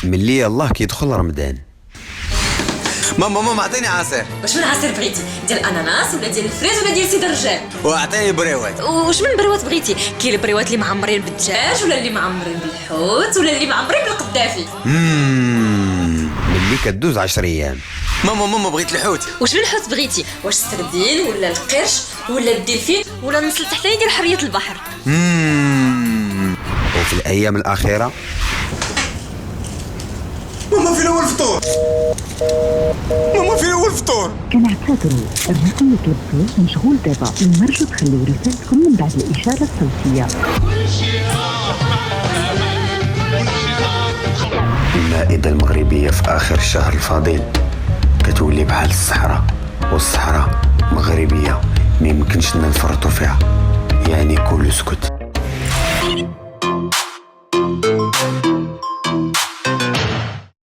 ملي يلاه كيدخل رمضان. ماما عطيني عصير. واش من عصير بغيتي؟ ديال الاناناس ولا ديال الفريز ولا ديال سيد الرجال؟ واعطيني بريوات. واش من بريوات بغيتي؟ كاين البريوات اللي معمرين بالدجاج ولا اللي معمرين بالحوت ولا اللي معمرين بالقدافي. ملي كدوز 10 ايام. ماما بغيت الحوت. واش من الحوت بغيتي؟ واش السردين ولا القرش ولا الدلفين ولا النص التحتاني ديال حريه البحر؟ وفي الايام الاخيره ماما فين هو الفطور؟ كنعتذروا الرقم اللي طلبتوه مشغول دابا، نرجو تخليو رسالتكم من بعد الإشارة الصوتية. المائدة المغربية في آخر الشهر الفضيل كتولي بحال الصحراء، والصحراء مغربية ما يمكنش نفرطوا فيها، يعني كل سكت.